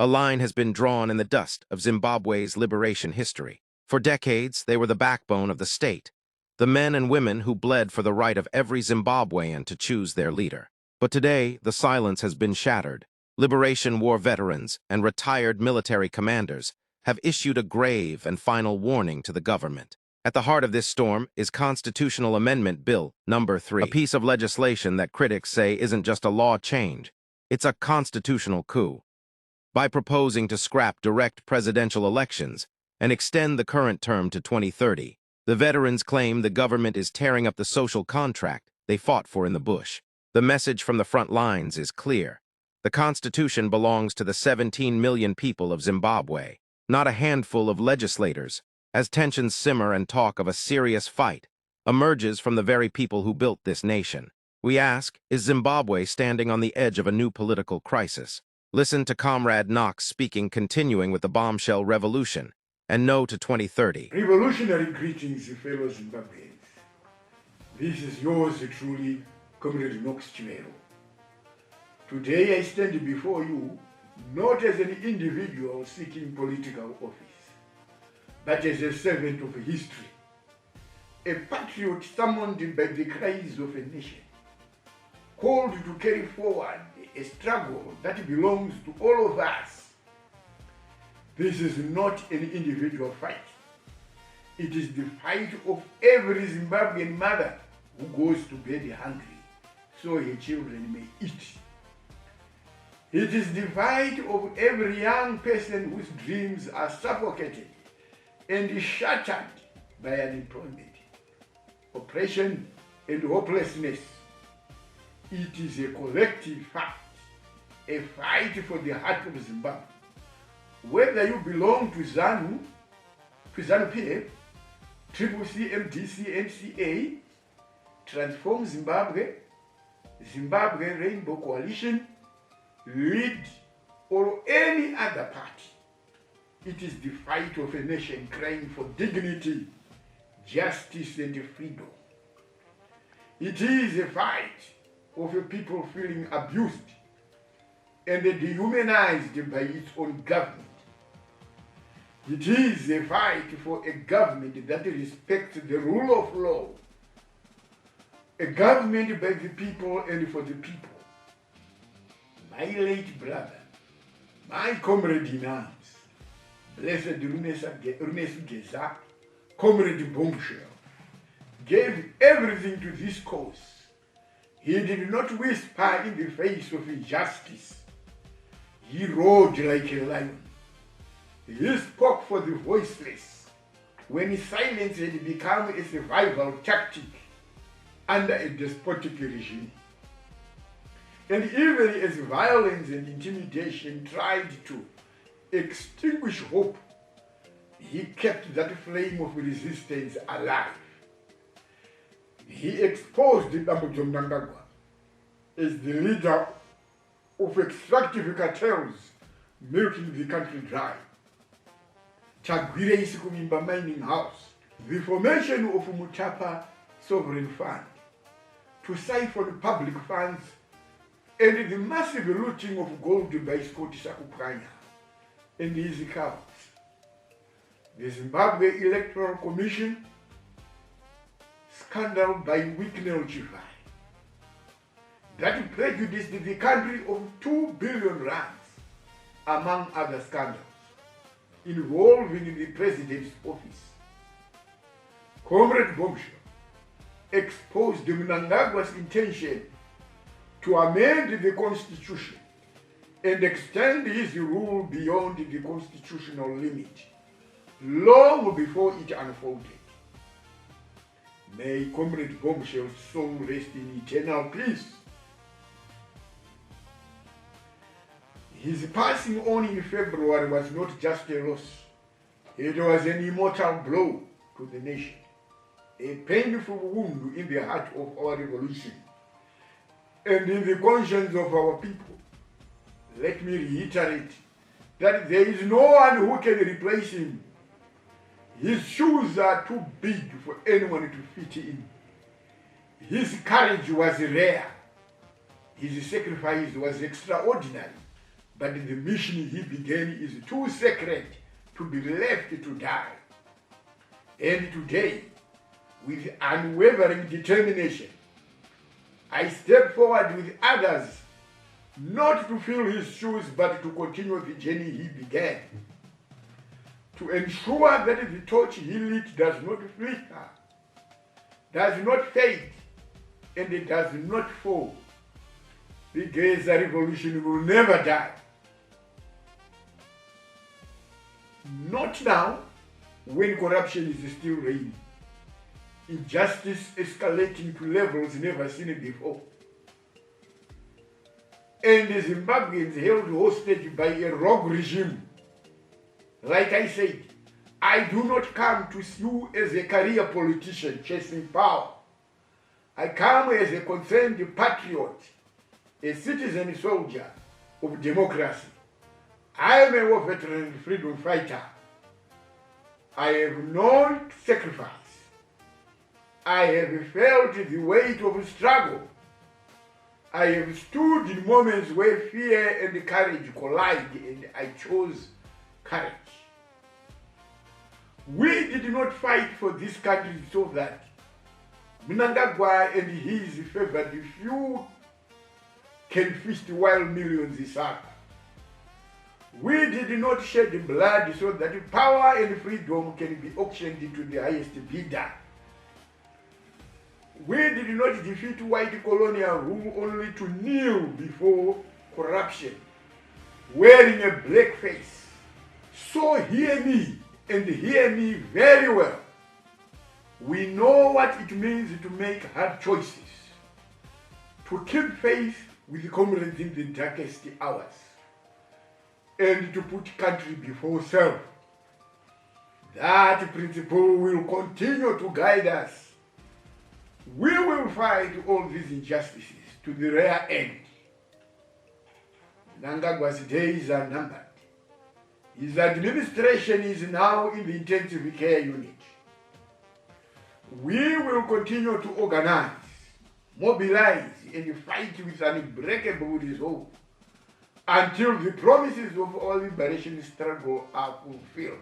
A line has been drawn in the dust of Zimbabwe's liberation history. For decades, they were the backbone of the state, the men and women who bled for the right of every Zimbabwean to choose their leader. But today, the silence has been shattered. Liberation War veterans and retired military commanders have issued a grave and final warning to the government. At the heart of this storm is Constitutional Amendment Bill Number 3, a piece of legislation that critics say isn't just a law change, it's a constitutional coup. By proposing to scrap direct presidential elections and extend the current term to 2030, the veterans claim the government is tearing up the social contract they fought for in the bush. The message from the front lines is clear. The Constitution belongs to the 17 million people of Zimbabwe, not a handful of legislators. As tensions simmer and talk of a serious fight emerges from the very people who built this nation, we ask, is Zimbabwe standing on the edge of a new political crisis? Listen to Comrade Knox speaking, continuing with the bombshell revolution and no to 2030. Revolutionary greetings, fellow Zimbabweans. This is yours truly, Comrade Knox Chimero. Today I stand before you not as an individual seeking political office, but as a servant of history, a patriot summoned by the cries of a nation, called to carry forward a struggle that belongs to all of us. This is not an individual fight. It is the fight of every Zimbabwean mother who goes to bed hungry so her children may eat. It is the fight of every young person whose dreams are suffocated and shattered by unemployment, oppression, and hopelessness. It is a collective fight, a fight for the heart of Zimbabwe. Whether you belong to ZANU, PF, CCC, MDC, NCA, Transform Zimbabwe, Zimbabwe Rainbow Coalition, LEAD, or any other party, it is the fight of a nation crying for dignity, justice, and freedom. It is a fight of a people feeling abused and dehumanized by its own government. It is a fight for a government that respects the rule of law, a government by the people and for the people. My late brother, my comrade in arms, Blessed Runesu Geza, Comrade Bombshell, gave everything to this cause. He did not whisper in the face of injustice. He roared like a lion. He spoke for the voiceless when silence had become a survival tactic under a despotic regime. And even as violence and intimidation tried to extinguish hope, he kept that flame of resistance alive. He exposed Dambudzo Mnangagwa as the leader of extractive cartels milking the country dry. Chagwire Isikumimba Mining House, the formation of Mutapa Sovereign Fund to siphon public funds, and the massive looting of gold by Scott Sakupanya and his cows. The Zimbabwe Electoral Commission scandal by Wicknell Chivai that prejudiced the country of 2 billion rands, among other scandals involving the president's office. Comrade Bombshell exposed Mnangagwa's intention to amend the constitution and extend his rule beyond the constitutional limit, long before it unfolded. May Comrade Bombshell's soul rest in eternal peace. His passing on in February was not just a loss. It was an immortal blow to the nation, a painful wound in the heart of our revolution and in the conscience of our people. Let me reiterate that there is no one who can replace him. His shoes are too big for anyone to fit in. His courage was rare. His sacrifice was extraordinary. but the mission he began is too sacred to be left to die. And today, with unwavering determination, I step forward with others, not to fill his shoes, but to continue the journey he began, to ensure that the torch he lit does not flicker, does not fade, and it does not fall. The Gaza revolution will never die. Not now, when corruption is still reigning, injustice escalating to levels never seen before, and the Zimbabweans held hostage by a rogue regime. Like I said, I do not come to you as a career politician chasing power. I come as a concerned patriot, a citizen soldier of democracy. I am a war veteran and freedom fighter. I have known sacrifice. I have felt the weight of struggle. I have stood in moments where fear and courage collide, and I chose courage. We did not fight for this country so that Mnangagwa and his favored few can feast while millions suffer. We did not shed blood so that power and freedom can be auctioned to the highest bidder. We did not defeat white colonial rule only to kneel before corruption, wearing a black face. So hear me, and hear me very well. We know what it means to make hard choices, to keep faith with comrades in the darkest hours, and to put country before self. That principle will continue to guide us. We will fight all these injustices to the rare end. Mnangagwa's days are numbered. His administration is now in the intensive care unit. We will continue to organize, mobilize, and fight with unbreakable resolve until the promises of our liberation struggle are fulfilled.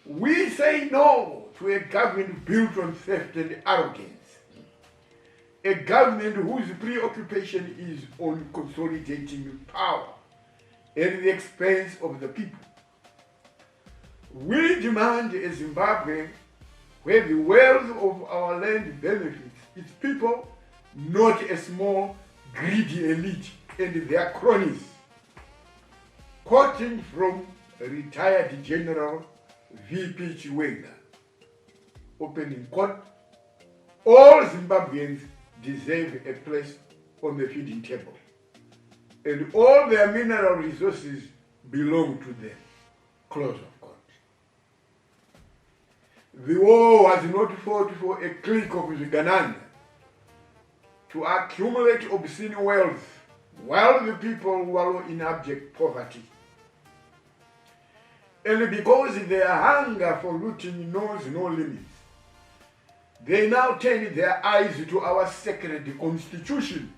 We say no to a government built on theft and arrogance, a government whose preoccupation is on consolidating power at the expense of the people. We demand a Zimbabwe where the wealth of our land benefits its people, not a small, greedy elite and their cronies. Quoting from retired General VP Chiwenga, opening quote, all Zimbabweans deserve a place on the feeding table, and all their mineral resources belong to them, close of quote. The war was not fought for a clique of Zigananda to accumulate obscene wealth while the people wallow in abject poverty. And because their hunger for looting knows no limits, they now turn their eyes to our sacred constitution.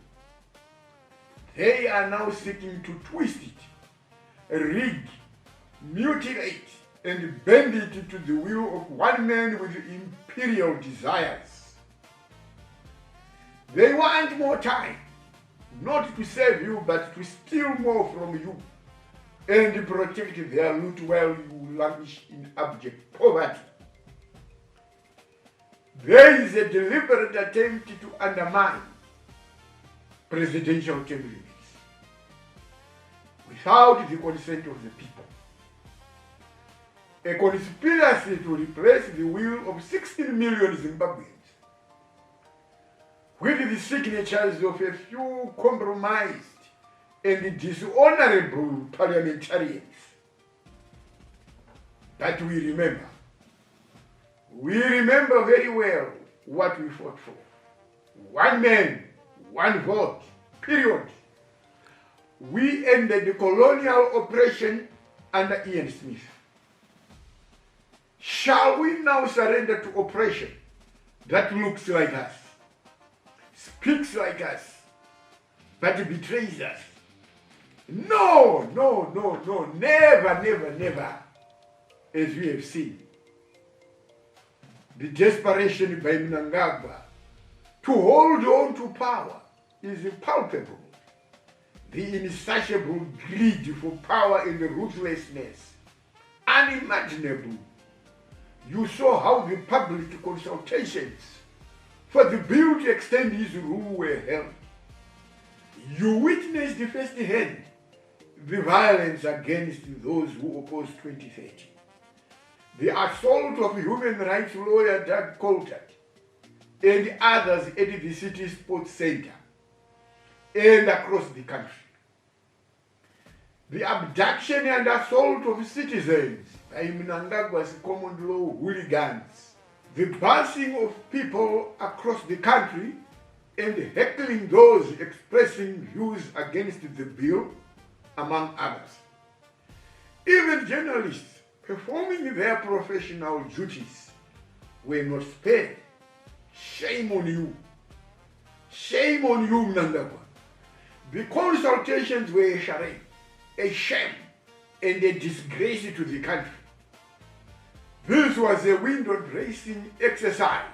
They are now seeking to twist it, rig, mutilate, and bend it to the will of one man with imperial desires. They want more time, not to serve you, but to steal more from you and protect their loot while you languish in abject poverty. There is a deliberate attempt to undermine presidential term limits without the consent of the people. A conspiracy to replace the will of 16 million Zimbabweans with the signatures of a few compromised and dishonorable parliamentarians. But we remember very well what we fought for. One man, one vote, period. We ended the colonial oppression under Ian Smith. Shall we now surrender to oppression that looks like us, speaks like us, but betrays us, No, no, no, no, never, never, never, as we have seen. The desperation by Mnangagwa to hold on to power is palpable. The insatiable greed for power and the ruthlessness, unimaginable. You saw how the public consultations for the bill to extend his rule were held. You witnessed firsthand the violence against those who opposed 2030. The assault of human rights lawyer Doug Coulter and others at the city sports center and across the country. The abduction and assault of citizens by Mnangagwa's common law hooligans. The busing of people across the country and heckling those expressing views against the bill, among others. Even journalists performing their professional duties were not spared. Shame on you. Shame on you, Mnangagwa. The consultations were a charade, a shame, and a disgrace to the country. This was a window dressing exercise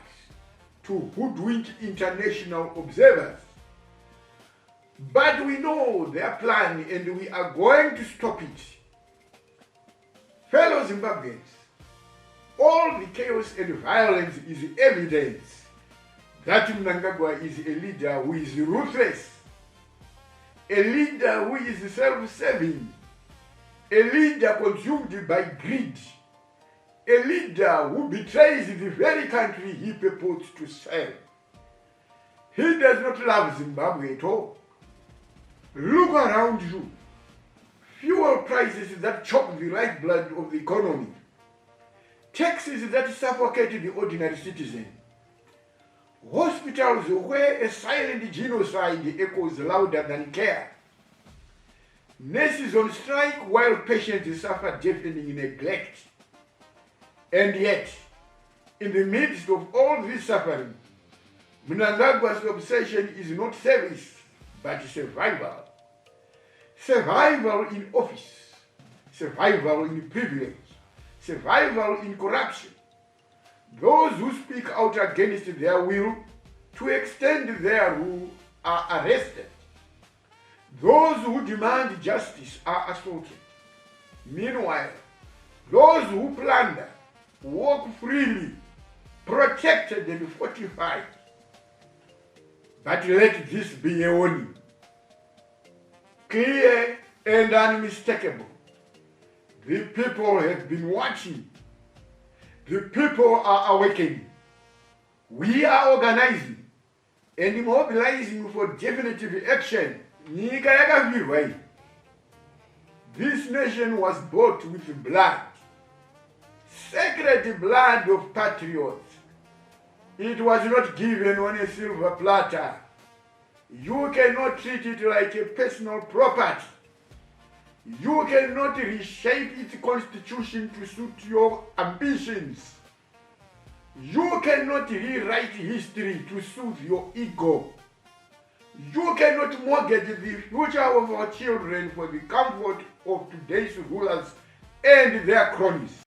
to hoodwink international observers. But we know their plan and we are going to stop it. Fellow Zimbabweans, all the chaos and violence is evidence that Mnangagwa is a leader who is ruthless, a leader who is self-serving, a leader consumed by greed, a leader who betrays the very country he purports to serve. He does not love Zimbabwe at all. Look around you. Fuel prices that choke the lifeblood of the economy. Taxes that suffocate the ordinary citizen. Hospitals where a silent genocide echoes louder than care. Nurses on strike while patients suffer deafening neglect. And yet, in the midst of all this suffering, Mnangagwa's obsession is not service, but survival. Survival in office, survival in privilege, survival in corruption. Those who speak out against their will to extend their rule are arrested. Those who demand justice are assaulted. Meanwhile, those who plunder walk freely, protected and fortified. But let this be a warning. Clear and unmistakable. The people have been watching. The people are awakening. We are organizing and mobilizing for definitive action. This nation was bought with blood, sacred blood of patriots. It was not given on a silver platter. You cannot treat it like a personal property. You cannot reshape its constitution to suit your ambitions. You cannot rewrite history to suit your ego. You cannot mortgage the future of our children for the comfort of today's rulers and their cronies.